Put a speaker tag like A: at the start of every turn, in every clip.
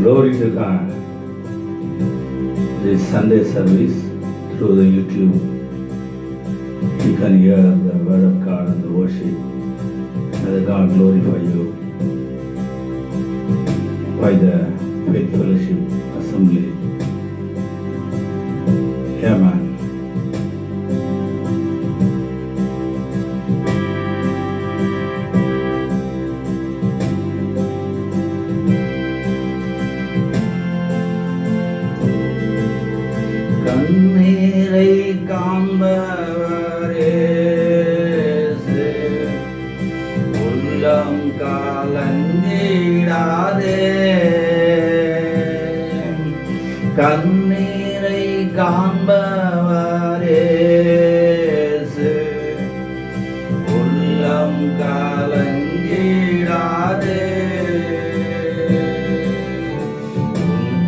A: Glory to God. This Sunday service through the YouTube, you can hear the word of God and the worship. May God glorify you by the Faith Fellowship Assembly. Amen. கண்ணீரை காண்பவரே, உள்ளம் கலங்கிடாதே. கண்ணீரை காண்பவரே, உள்ளம் கலங்கிடாதே.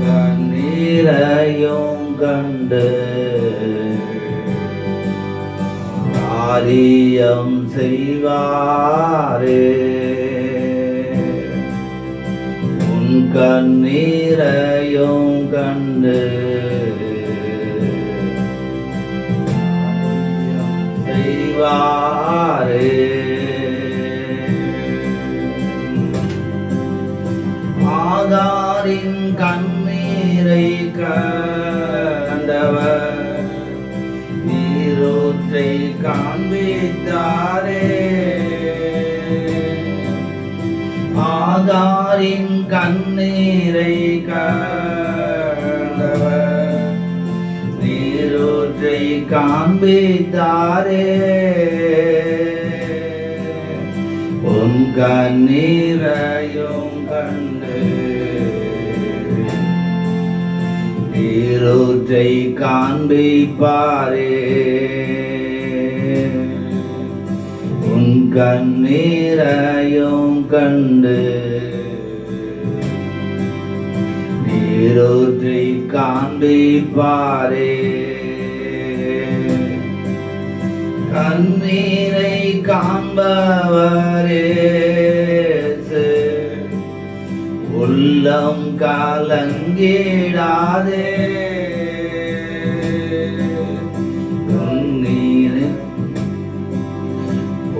A: கண்ணீரையும் கண்டு காரியம் செய்வாரே. உன் கண்ணீரையும் கண்டு செய்வாரே. ஆகாரின் கண்ணீரை கண்டவர் நீரூற்றை காண்பித்தாரே. ஆகாரின் கண்ணீரை கண்டவர் நீரூற்றை காண்பித்தாரே. உன் கண்ணீரையும் கண்டு நீரூற்றை காண்பிப்பாரே. உன் கண்ணீரையும் கண்டு நீரூற்றை காண்பிப்பாரே. கண்ணீரை காண்பவரே, உள்ளம் கலங்கிடாதே.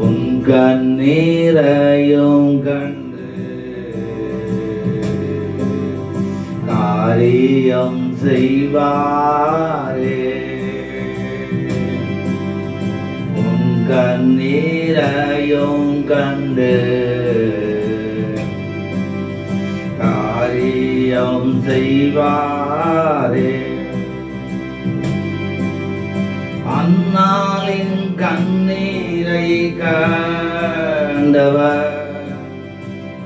A: உன் கண்ணீரையும் கண்டு காரியம் செய்வாரே. உன் கண்ணீரையும் கண்டு காரியம் செய்வாரே. அன்னாளின் கண்ணீரை கண்டவர்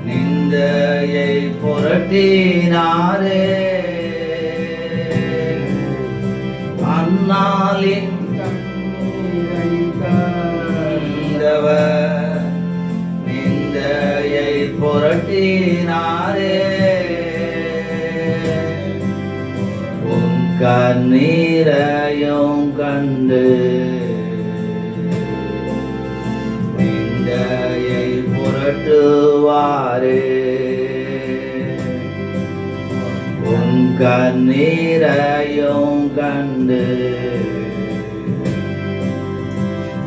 A: நிந்தையை புரட்டினாரே. அன்னாளின் கண்ணீரை கண்டவர் நிந்தையை புரட்டினாரே. உன் கண்ணீரையும் கண்டு நிந்தையை புரட்டுவாரே. உன் கண்ணீரையும் கண்டு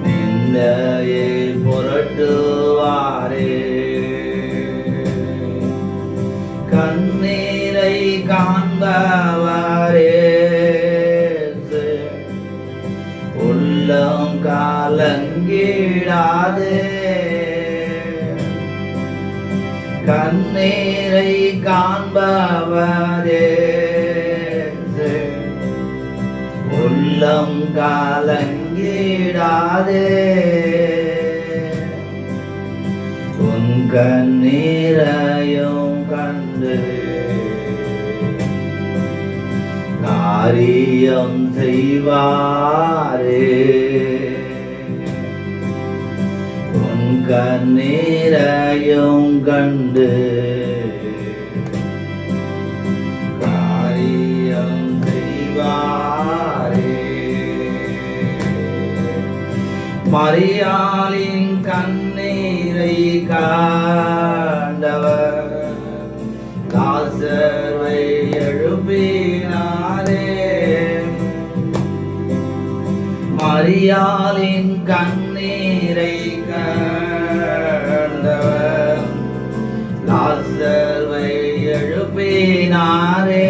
A: நிந்தையை புரட்டுவாரே. கண்ணீரை காண்பவரே, உள்ளம் கலங்கிடாதே. கண்ணீரை காண்பவரே, உள்ளம் கலங்கிடாதே. உன் கண்ணீரையும் கண்டு காரியம் செய்வாரே. உன் கண்ணீரையும் கண்டு காரியம் செய்வாரே. மரியாளின் கண்ணீரை கண்டவர் லாசரை எழுப்பினாரே. மரியாளின் கண்ணீரை கண்டவர் லாசருவை எழுப்பினாரே.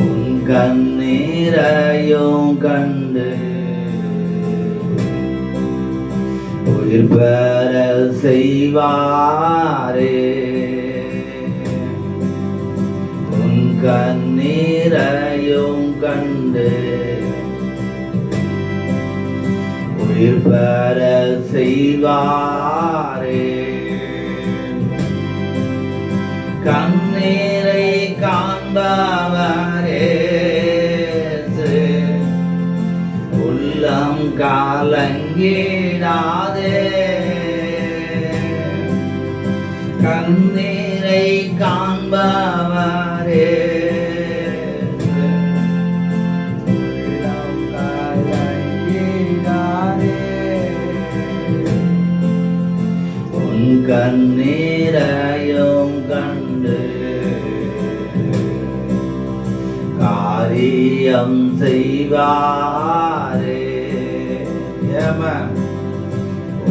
A: உன் கண்ணீரையும் கண்டு உயிர் பெற செய்வாரே. உன் கண்ணீரையும் கண்டு உயிர் பெற செய்வாரே. கண்ணீரை காண்பவரே உள்ளம் கலங்கிடாதே. கண்ணீரை காண்பவரே உள்ளம் கலங்கிடாதே. உன் கண்ணீரையும் கண்டு காரியம் செய்வாரே.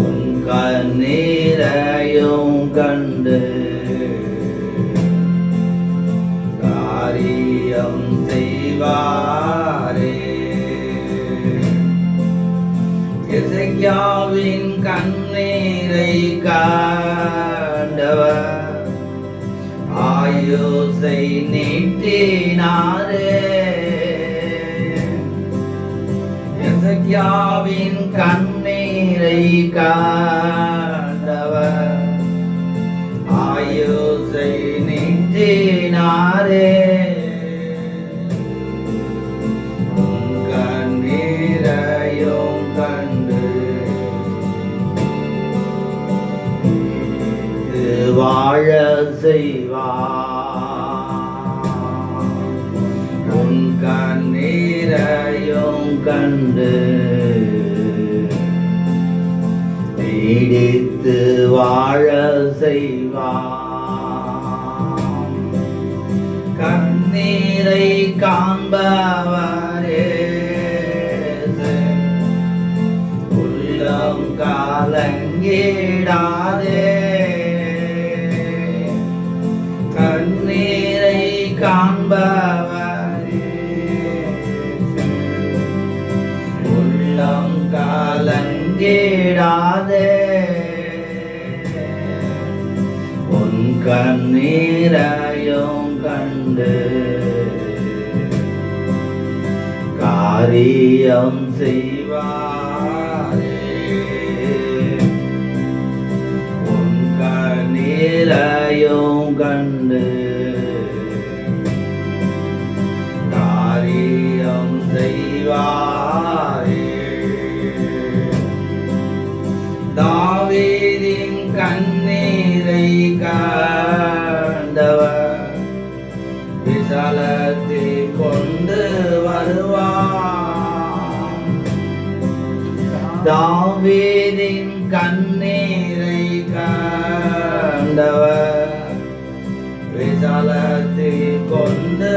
A: உன் கண்ணீரையும் கண்டு காரியம் செய்வாரே. எசேக்கியாவின் கண்ணீரை கண்டவர் ஆயுசை நீட்டினாரே. எசேக்கியாவின் கண்ணீரை கண்டவர் ஆயுசை நீட்டினாரே. உன் கண்ணீரையும் கண்டு வாழ செய்வார். உன் கண்ணீரையும் கண்டு நீடித்து வாழ செய்வார். கண்ணீரை காண்பவரே உள்ளம் கலங்கிடாதே. கண்ணீரை காண்பவரே உள்ளம் கலங்கிடாதே. உன் கண்ணீரையும் கண்டு காரியம் செய்வாரே. உன் கண்ணீரையும் கண்டு காரியம் செய்வாரே. தாவீதின் கண்ணீரை கண்டவர் விசாலத்தை கொண்டு வருவார். தாவீதின் கண்ணீரை கண்டவர் விசாலத்தை கொண்டு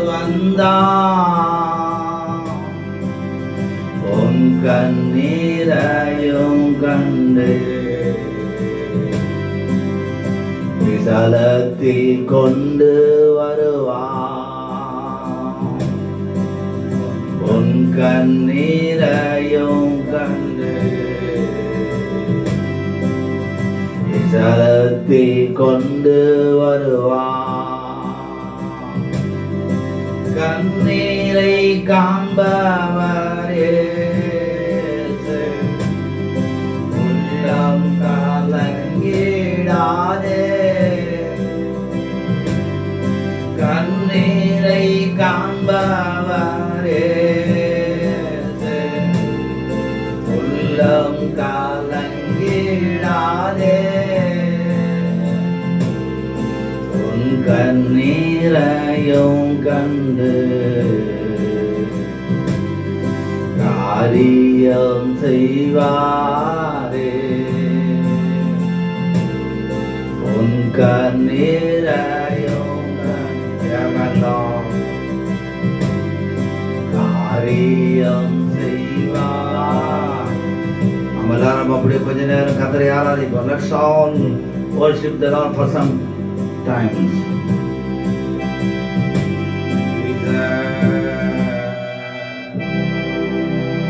A: வந்தார். உன் கண்ணீரையும் கண்டு விசாலத்தில் கொண்டு வருவார். உன் கண்ணீரையும் கண்டு விசாலத்தில் கொண்டு வருவார். கண்ணீரை காண்பவரே உள்ளம் கலங்கிடாதே. கண்ணீரை காண்பவரே உள்ளம் கலங்கிடாதே. உன் கண்ணீரையும் கண்டு காரியம் செய்வாரே. உன் கண்ணீரையும் எவெல்லாம் காரியம் செய்வார். நம்ம எல்லாரும் அப்படியே கொஞ்ச நேரம் கர்த்தரை ஆராதிப்போம். Let's all worship the Lord for some times.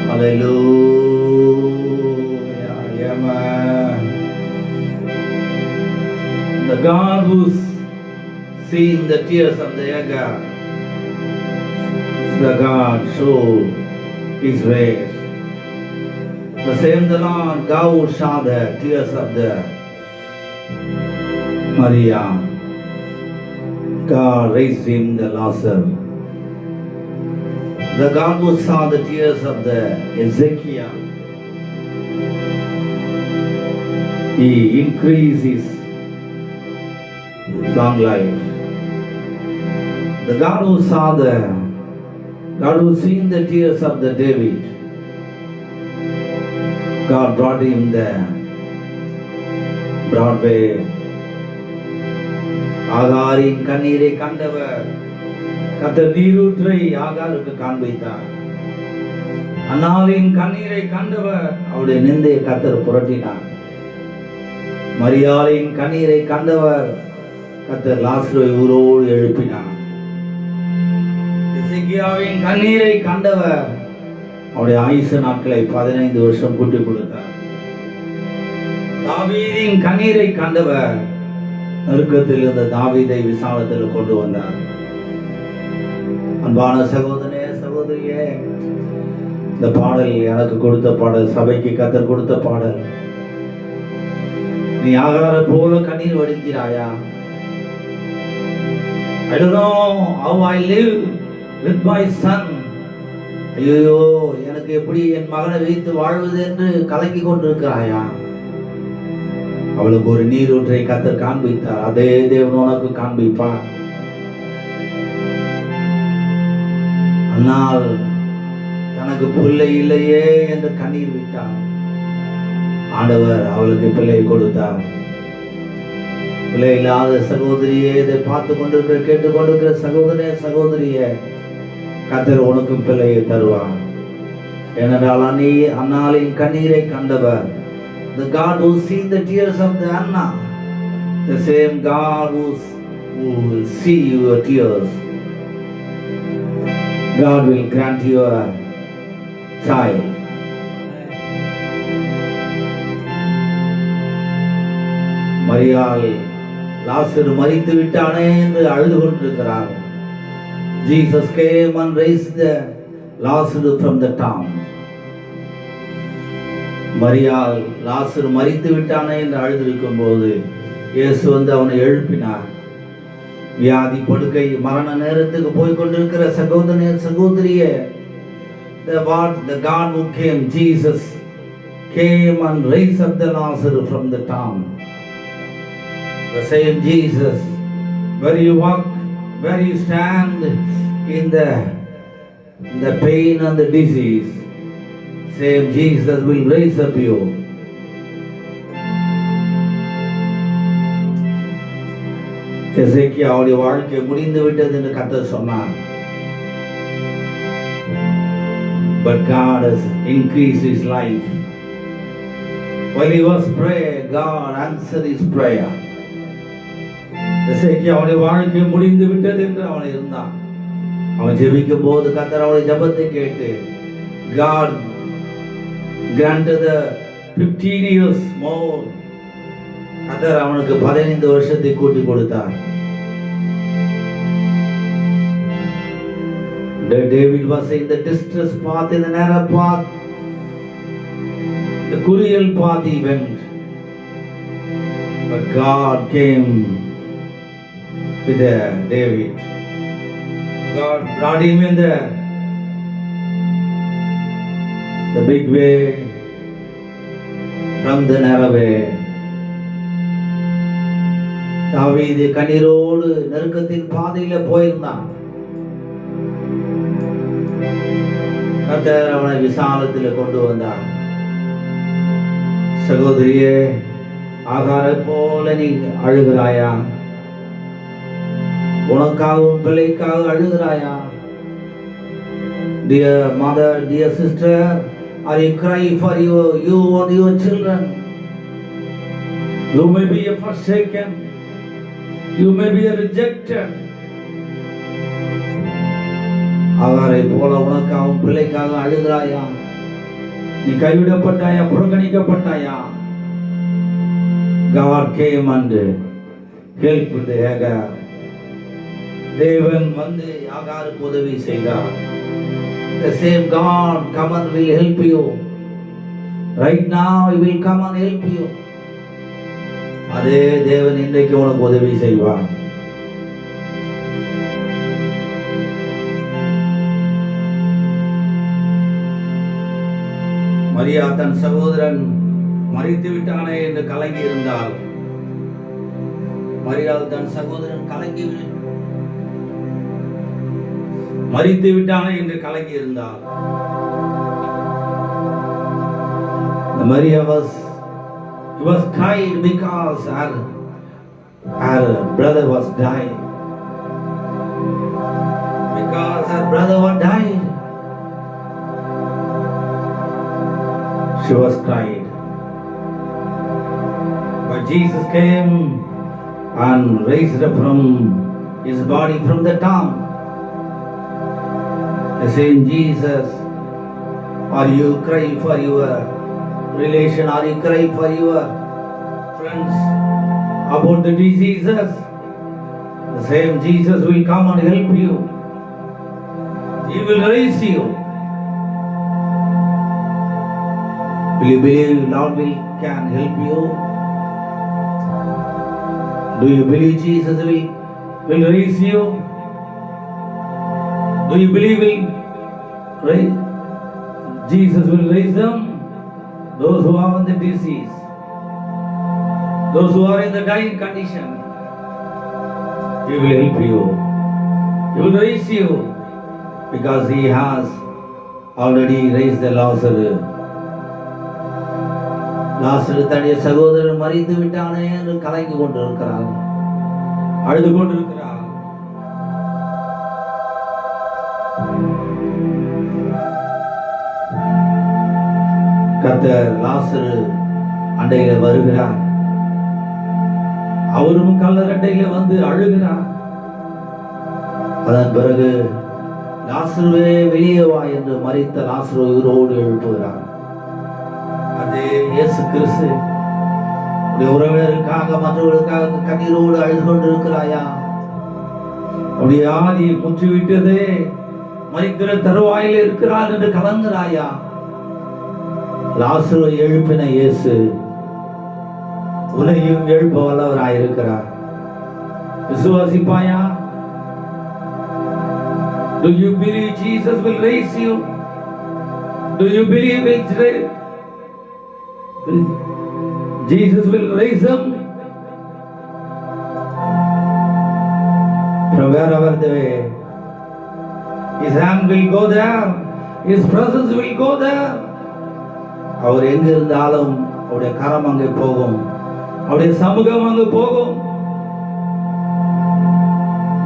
A: Hallelujah. Amen. The God who's seen the tears of the eager, the God show His ways. The same the Lord God who saw the tears of the Maria, God raised him the Lazarus. The God who saw the tears of the Ezekiel, He increased his long life. The God who seen the tears of the David, God brought him the Broadway. ஆகாரின் கண்ணீரை கண்டவர் கர்த்தர் நீரூற்றை ஆகாருக்கு காண்பித்தார். அன்னாளின் கண்ணீரை கண்டவர் அவருடைய நிந்தையை கர்த்தர் புரட்டினார். மரியாளின் கண்ணீரை கண்டவர் கர்த்தர் லாசருவை ஊரோடு எழுப்பினார். எசேக்கியாவின் கண்ணீரை கண்டவர் அவருடைய ஆயுசு நாட்களை 15 வருஷம் கூட்டி கொடுத்தார். தாவீதின் கண்ணீரை கண்டவர் நெருக்கத்தில் இருந்த தாவீதை விசாலத்தில் கொண்டு வந்தார். அன்பான சகோதரனே, சகோதரியே, இந்த பாடல் எனக்கு கொடுத்த பாடல், சபைக்கு கர்த்தர் கொடுத்த பாடல். நீ ஆகார போல கண்ணீர் வடிக்கிறாயா? I don't know how I live with my son. ஐயோ, எனக்கு எப்படி என் மகனை வைத்து வாழ்வது என்று கலங்கி கொண்டிருக்கிறாயா? அவளுக்கு ஒரு நீரூற்றை கர்த்தர் காண்பித்தார். அதே தேவன் உனக்கு காண்பிப்பார். ஆனால் தனக்கு பிள்ளை இல்லையே என்று கண்ணீர் விட்டார். ஆண்டவர் அவளுக்கு பிள்ளை கொடுத்தார். பிள்ளை இல்லாத சகோதரியே, இதை பார்த்து கொண்டிருக்கிற கேட்டுக் கொண்டிருக்கிற சகோதரே, சகோதரியே, கர்த்தர் உனக்கும் பிள்ளையை தருவார். ஏனென்றால் அன்னாளின் கண்ணீரை கண்டவர், the God who seen the tears of the Anna, the same God who will see your tears, God will grant you a child. மரியாள் லாசரு மரித்து விட்டானே என்று அழுது கொண்டிருக்கிறார். Jesus came and raised the Lazarus from the tomb. மரியாள் லாசரு மரித்து விட்டானே என்று அழுதிருக்கும் போது இயேசு வந்து அவனை எழுப்பினார். வியாதி படுக்கை மரண நேரத்துக்கு போய் கொண்டிருக்கிற சகோதரனே, சகோதரியே, the God who came, Jesus came and raised up the Lazarus from the tomb. The same Jesus, where you walk, where you stand in the pain and the disease, same Jesus will raise up you. எசேக்கியாவுடைய வாழ்க்கை முடிந்து விட்டது என்று கர்த்தர் சொன்னார். But God has increased his life. While he was praying, God answered his prayer. எசேக்கியாவுடைய வாழ்க்கை முடிந்து விட்டது என்று அவன் இருந்தான். அவன் ஜெபிக்கும் போது கர்த்தர் அவனுடைய ஜெபத்தை கேட்டு God granted the 15 years more. கர்த்தர் அவனுக்கு 15 வருஷத்தை கூட்டி கொடுத்தார். David was in the distress path, in the narrow path, the cruel path he went. But God came with David. God brought him in the big way from the narrow way. தாவீது கண்ணீரோடு நெருக்கத்தின் பாதையில போயிருந்தான். கர்த்தர் அவனை விசாலத்தில் கொண்டு வந்தார். சகோதரியே, ஆகாரை போல நீ அழுகிறாயா? உனக்காகவும் பிள்ளைக்காக அழுகிறாயா? Dear mother, dear sister, are you crying for you and your children? You may be forsaken. You may be rejected. ஆகாரை போல உனக்காகவும் பிள்ளைக்காக அழுகிறாயா? நீ கைவிடப்பட்டாயா? புறக்கணிக்கப்பட்டாயா? God came and helped Hagar. தேவன் வந்து ஆகாருக்கு உதவி செய்தார். The same God come and will help you. Right now he will come and help you. அதே தேவன் இன்றைக்கு உனக்கு உதவி செய்வார். மரியா தன் சகோதரன் மரித்து விட்டானே என்று கலங்கி இருந்தால், மரியாள் தன் சகோதரன் மரித்து விட்டானே என்று கலங்கி இருந்தால், Maria was cried because her brother was dying. Because her brother was died, she was cried. But Jesus came and raised up from his body from the tomb. The same Jesus, are you crying for your relation? Are you crying for your friends about the diseases? The same Jesus will come and help you. He will raise you. Will you believe Lord can help you? Do you believe Jesus will raise you? Do you believe Jesus will raise them? Those who are in the disease, those who are in the dying condition, He will help you. He will raise you because He has already raised the Lazarus. லாசரு தன்னுடைய சகோதரன் மரித்து விட்டானே என்று கலங்கி கொண்டிருக்கிறார், அழுது கொண்டிருக்கிறார். கர்த்தர் லாசரு அண்டையில வருகிறார். அவரும் கல்லறையில வந்து அழுகிறார். அதன் பிறகு லாசருவே வெளியே வா என்று மரித்த லாசரு உயிரோடு எழுப்புகிறார். அதே இயேசு கிறிஸ்து உறவினருக்காக மற்றவர்களுக்காக கண்ணீரோடு அழுது கொண்டிருக்கிறாயா? அவருடைய ஆதி முற்றிவிட்டதே, மரிக்கிற தருவாயில் இருக்கிறார் என்று கலங்குறாயா? லாசருவை எழுப்பின இயேசு உன்னையும் எழுப்ப வல்லவராயிருக்கிறார். விசுவாசிப்பாயா? Do you believe Jesus will raise you? Do you believe Jesus will raise them from wherever they are? His hand will go there. His presence will go there. அவர் எங்க இருந்தாலும் அவருடைய கரம் அங்கே போகும், அவருடைய சமூகம் அங்கு போகும்.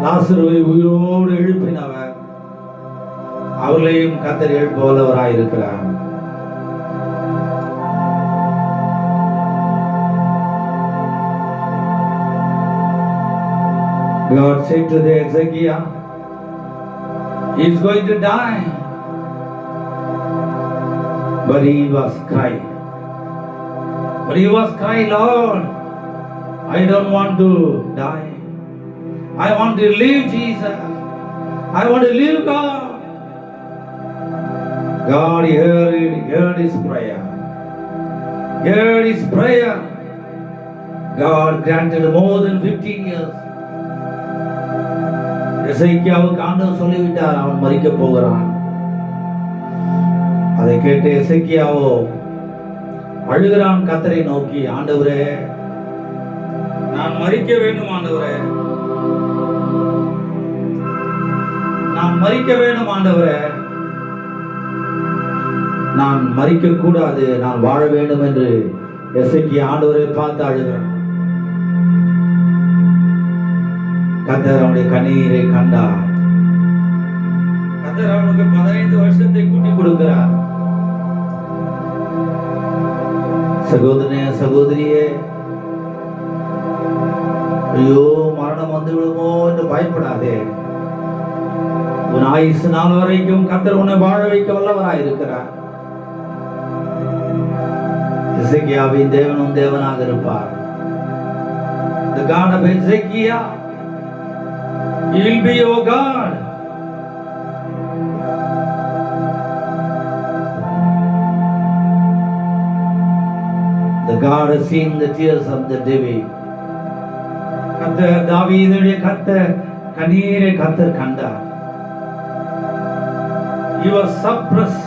A: லாசருவை உயிரோடு எழுப்பினவர் அவர்களையும் கர்த்தர் எழுப்ப வல்லவராயிருக்கிறார். God said to the Ezekiel, he is going to die. But he was crying. Lord, I don't want to die. I want to live, Jesus. I want to live, God. God heard his prayer. Heard his prayer. God granted more than 15 years. எசேக்கியாவுக்கு ஆண்டவர் சொல்லிவிட்டார், அவன் மரிக்க போகிறான். அதை கேட்டு எசேக்கியாவோ அழுகிறான் கர்த்தரை நோக்கி, ஆண்டவரே நான் மரிக்க வேண்டும், ஆண்டவரே நான் மரிக்க வேண்டும், ஆண்டவரே நான் மரிக்க கூடாது, நான் வாழ வேண்டும் என்று எசேக்கியா ஆண்டவரை பார்த்து அழுகிறான். கர்த்தர் அவனுடைய கண்ணீரை கண்டார். கர்த்தர் அவனுக்கு 15 வருஷத்தை கூட்டி கொடுக்கிறார். சகோதரனே, சகோதரியே, ஐயோ மரணம் வந்து விடுமோ என்று பயப்படாதே. உன் ஆயுசு நாள் வரைக்கும் கர்த்தர் உன்னை வாழ வைக்க வல்லவராயிருக்கிறார். எசேக்கியாவின் தேவனும் தேவனாக இருப்பார். The God of Ezekiel, He will be your God. The God has seen the tears of the David. கர்த்தர் தாவீதுடைய கண்ணீரை கர்த்தர் கண்டார். He was suppressed.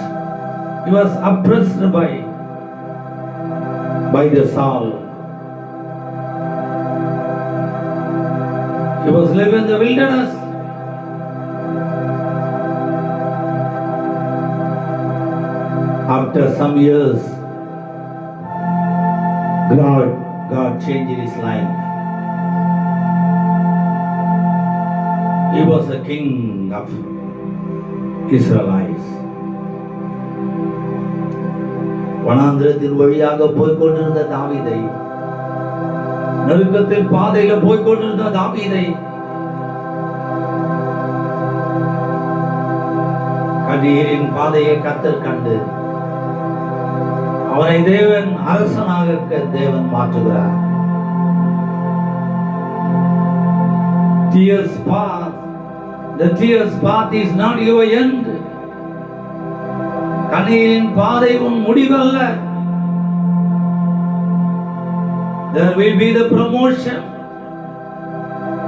A: He was oppressed by the Saul. He was living in the wilderness. After some years, God changed his life. He was the king of Israelites. வனாந்திரத்தின் வழியாக போய்கொண்டிருந்த தாவீதை, நெருக்கத்தின் பாதையில போய்கொண்டிருந்த தாவீதை கண்ணீரின் பாதையை கர்த்தர் கண்டு அவனை தேவன் அரசனாக தேவன் மாற்றுகிறார். Tears path. The tears path is not your end. கண்ணீரின் பாதை உன் முடிவல்ல. There will be the promotion.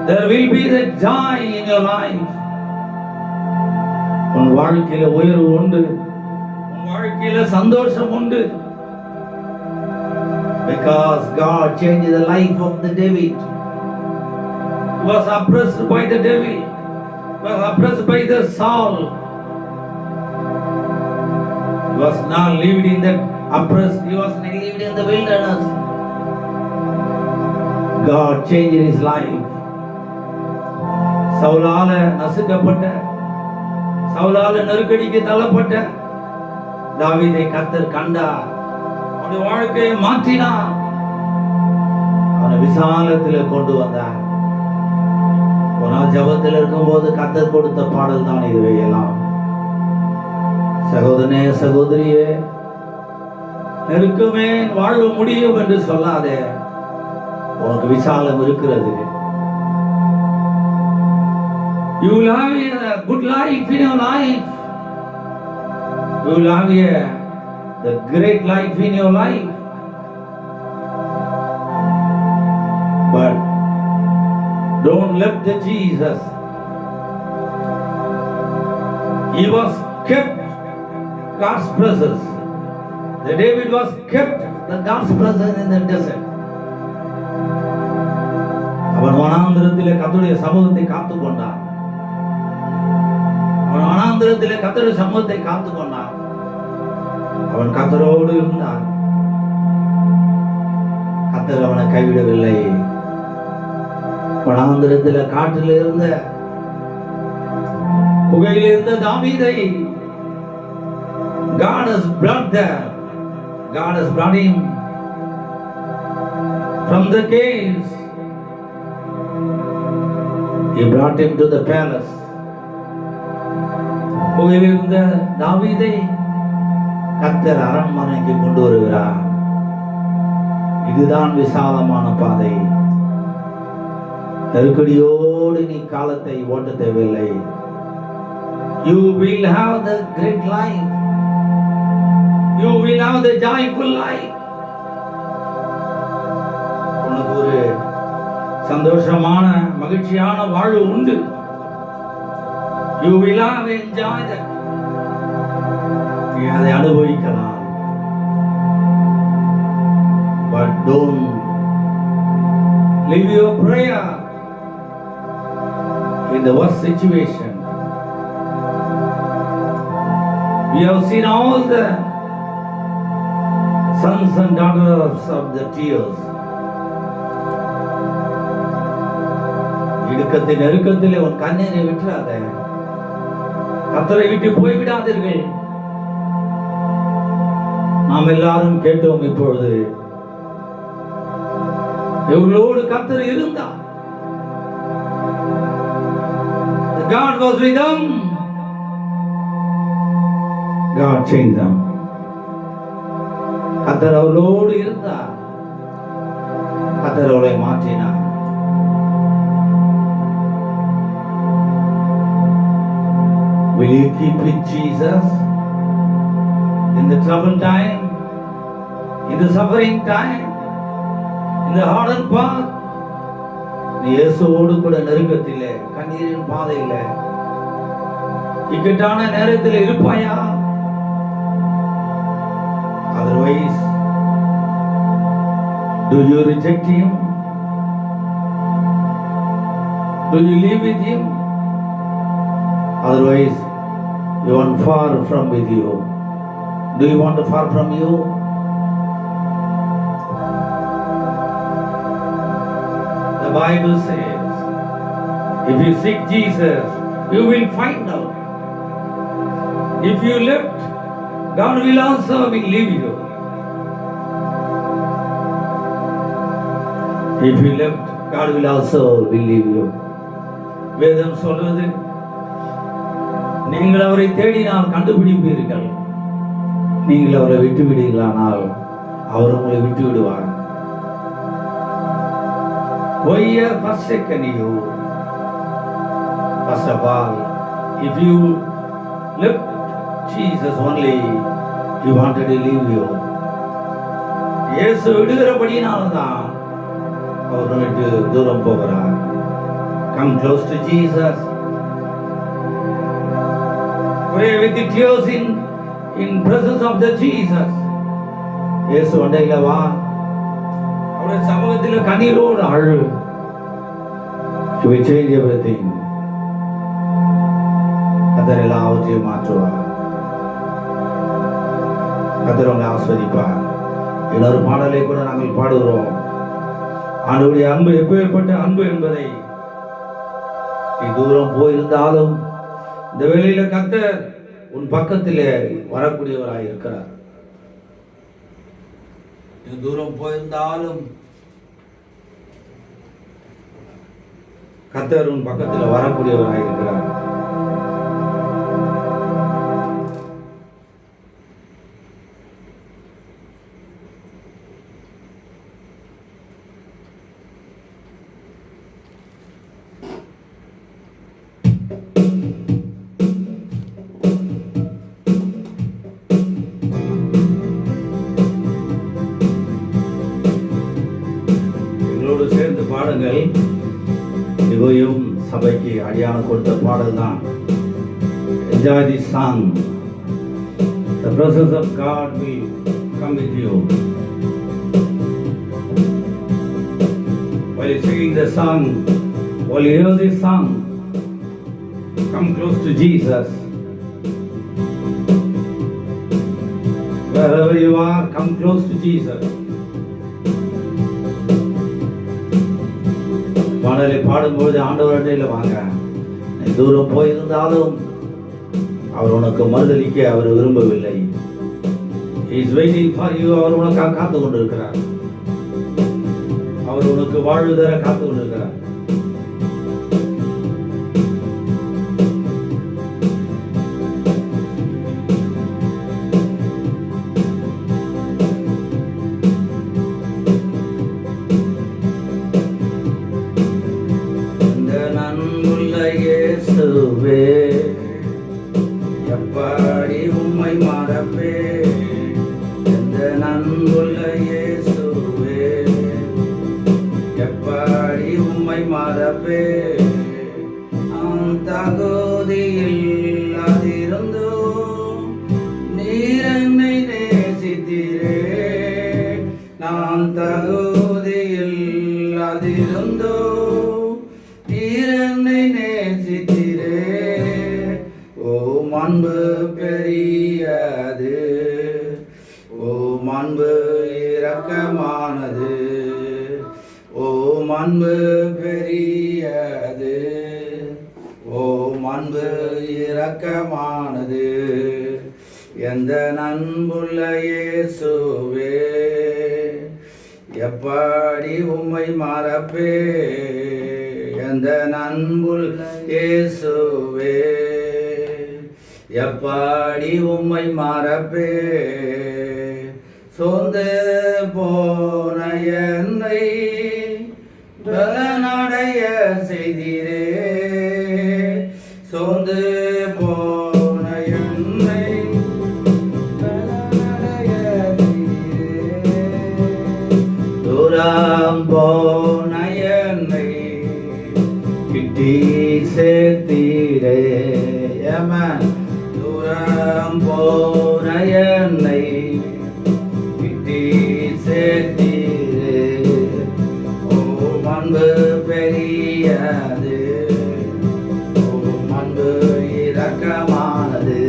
A: There will be the joy in your life. உன் வாழ்க்கையில உயர்வு உண்டு. உன் வாழ்க்கையில சந்தோஷம் உண்டு. Because God changed the life of the David. He was oppressed by the devil. He was oppressed by the Saul. He was not lived in that oppressed. He was not lived in the wilderness. God changed his life. சவுலால நசுக்கப்பட்ட, சவுலால நெருக்கடிக்கு தள்ளப்பட்ட தாவீதை கர்த்தர் கண்டார். அவனுடைய வாழ்க்கையை மாற்றினார். அவனை விசாலத்தில் கொண்டு வந்தார். ஒரு நாள் ஜபத்தில் இருக்கும்போது கர்த்தர் கொடுத்த பாடல் தான் இதுவையெல்லாம். சகோதரனே, சகோதரியே, நெருக்கமே வாழ முடியும் என்று சொல்லாதே. உனக்கு விசாலம் இருக்கிறது. You will have a good life in your life. You will have the great life in your life. But don't let the Jesus. He was kept God's presence. The David was kept the God's presence in the desert. அவன் வனாந்திரத்திலே கர்த்தருடைய சமூகத்தை காத்துக் கொண்டான். அவன் வனாந்திரத்திலே கர்த்தருடைய சமூகத்தை காத்துக் கொண்டான். அவன் கர்த்தரோடு இருந்தான். கர்த்தர் அவனை கைவிடவில்லை. வனாந்திரத்திலே காட்டில் இருந்த குகையில் இருந்த தாவீதை God has brought there. God has brought him from the caves. He brought him to the palace. குகையில் இருந்த தாவீதை கர்த்தர் அரண்மனைக்கு கொண்டு வருகிறார். இதுதான் விசாலமான பாதை. நெருக்கடியோடு நீ காலத்தை ஓட்ட தேவையில்லை. You will have the great life. You will have the joyful life. உனக்கு ஒரு சந்தோஷமான மகிழ்ச்சியான வாழ்வு உண்டு. You will have enjoy that. நீ அதை அனுபவிக்கலாம். But don't leave your prayer in the worst situation. We have seen all the sons and daughters of the tears. இடுக்கத்தின் நெருக்கத்திலே உன் கண்ணீரை விட்டுறாத. கர்த்தரை விட்டு போய்விடாதீர்கள். நாம் எல்லாரும் கேட்டோம். இப்பொழுது இவர்களோடு கர்த்தர் இருந்தார். God was with them. God changed them. கர்த்தர் அவர்களோடு இருந்தார். கர்த்தர் அவளை மாற்றினார். Will you keep with Jesus in the trouble time, in the suffering time, in the hardened path? நீ இயேசுவோடு கூட நெருக்கத்திலே, கண்ணீரின் பாதையிலே, இக்கட்டான நேரத்தில் இருப்பாயா? Otherwise, do you reject him? Do you live with him? Otherwise, you want far from with you. Do you want far from you? The Bible says, if you seek Jesus, you will find out. If you left, God will also leave you. If you left, God will also leave you. வேதம் சொல்றது, நீங்கள் அவரை தேடினால் கண்டுபிடிப்பீர்கள். நீங்கள் அவரை விட்டு விடுவீர்களானால் அவர் உங்களை விட்டு விடுவார். Why have forsaken you? First of all, if you left Jesus only, he wanted to leave you. இயேசு விடுகிறபடியினால்தான் அவர் விட்டு தூரம் போகிறார். Come close to Jesus. Pray with the tears in presence of the Jesus. இயேசு அண்டையில வா, அவருடைய சமூகத்தில் கண்ணீரோடு அழு. He will change everything. கர்த்தர் எல்லாவற்றையும் மாற்றுவார். கர்த்தர் உங்களை ஆசீர்வதிப்பார். இன்னொரு பாடலை கூட நாங்கள் பாடுகிறோம். ஆண்டவருடைய அன்பு எப்பேற்பட்ட அன்பு என்பதை, நீ தூரம் போயிருந்தாலும் இந்த வேளையில கர்த்தர் உன் பக்கத்திலே வரக்கூடியவராய் இருக்கிறார். நீ தூரம் போயிருந்தாலும் கர்த்தர் உன் பக்கத்தில் வரக்கூடியவராய் இருக்கிறார். சேர்ந்து பாடுங்கள். இவையும் சபைக்கு அடியான கொடுத்த பாடல் தான். Enjoy this song. The presence of God will come with you. While you singing the song, while you hear this song, come close to Jesus. Wherever you are, come close to Jesus. பாடலை பாடும்போது ஆண்டவர் அண்டையில் வாங்க. நீ தூரம் போயிருந்தாலும் அவர் உனக்கு மறுதளிக்க அவர் விரும்பவில்லை. He is waiting for you. அவர் உனக்காக காத்து கொண்டிருக்கிறார். அவர் உனக்கு வாழ்வு தர காத்து கொண்டிருக்கிறார். எப்படி உம்மை மறப்பே, எந்த நன்புள்ள இயேசுவே, எப்படி உம்மை மறப்பே. தகுதியில் அதிருந்தோ நீர் என்னை நேசித்தீரே, நான் தகுதியில் அதிருந்தோ நீர் என்னை நேசித்தீரே. அன்பு பெரியது, ஓ அன்பு அன்பு பெரியது, ஓம் அன்பு இரக்கமானது. எந்த அன்புள்ள இயேசுவே, எப்படி உம்மை மறப்பே. எந்த அன்புள்ள இயேசுவே, எப்படி உம்மை மறப்பே. சோர்ந்து போன என்னை பலனடைய செய்தீரே. சோர்ந்து போன என்னை பலனடைய செய்தீரே. தூரம் போன என்னை கிட்டி சேர்த்தீரே. தூரம் போன என்னை கிட்டி சேர்த்தீரே. ஓம் அன்பு பெரியது, ஓம் அன்பு இரக்கமானது.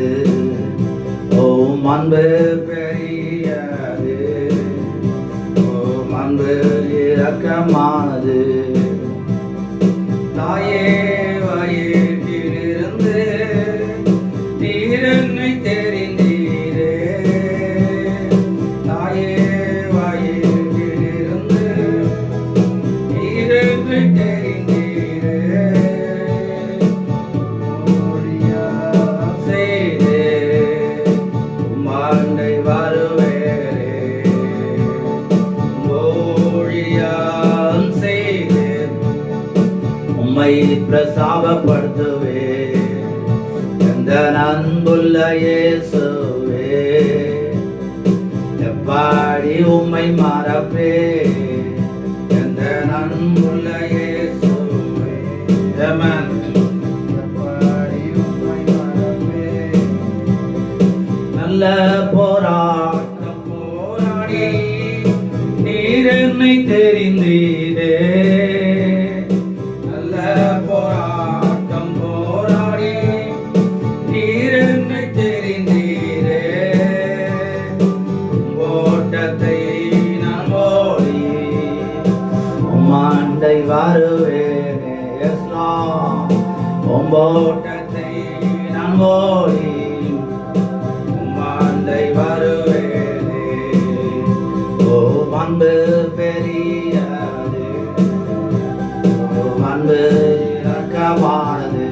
A: ஓம் அன்பு பெரியது, ஓம் அன்பு இரக்கமானது. தாயே வயிற்றிலிருந்து நீர் என்னை தெரிந்தீரே. தாயே வயிற்றிலிருந்து நீர் என்னை தெரிந்தீரே. செய்தே உம்மாண்டை வருவேரே. மொழியால் செய்தே உம்மை பிரசாபப்படுத்துவே. எந்த அன்புள்ள இயேசுவே, எப்படி உம்மை மறப்பே. எந்த அன்புள்ள இயேசுவே, எப்படி உம்மை மறப்பே. நல்ல போராட்டம் போராடி நீர் என்னை தெரிந்தீரே. போராட்டம் போராடி நீர் என்னை தெரிந்தீரே. ஓட்டத்தை நான் ஓடி உம்மாண்டை வருவேனே. ஓட்டத்தை நான் ஓடி உம்மாண்டை வருவேனே. ஓம் அன்பு பெரியது, ஓம் அன்பு இரக்கமானது.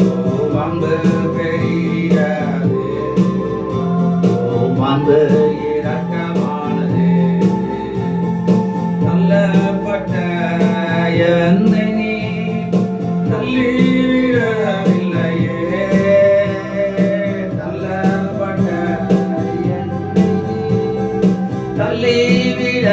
A: ஓம் அன்பு பெரியது, ஓம் அன்பு இரக்கமானது. தள்ளப்பட்ட என்னை நீ தள்ளிவிடவில்லையே. தள்ளப்பட்ட என்னை நீ தள்ளிவிடவில்லையே.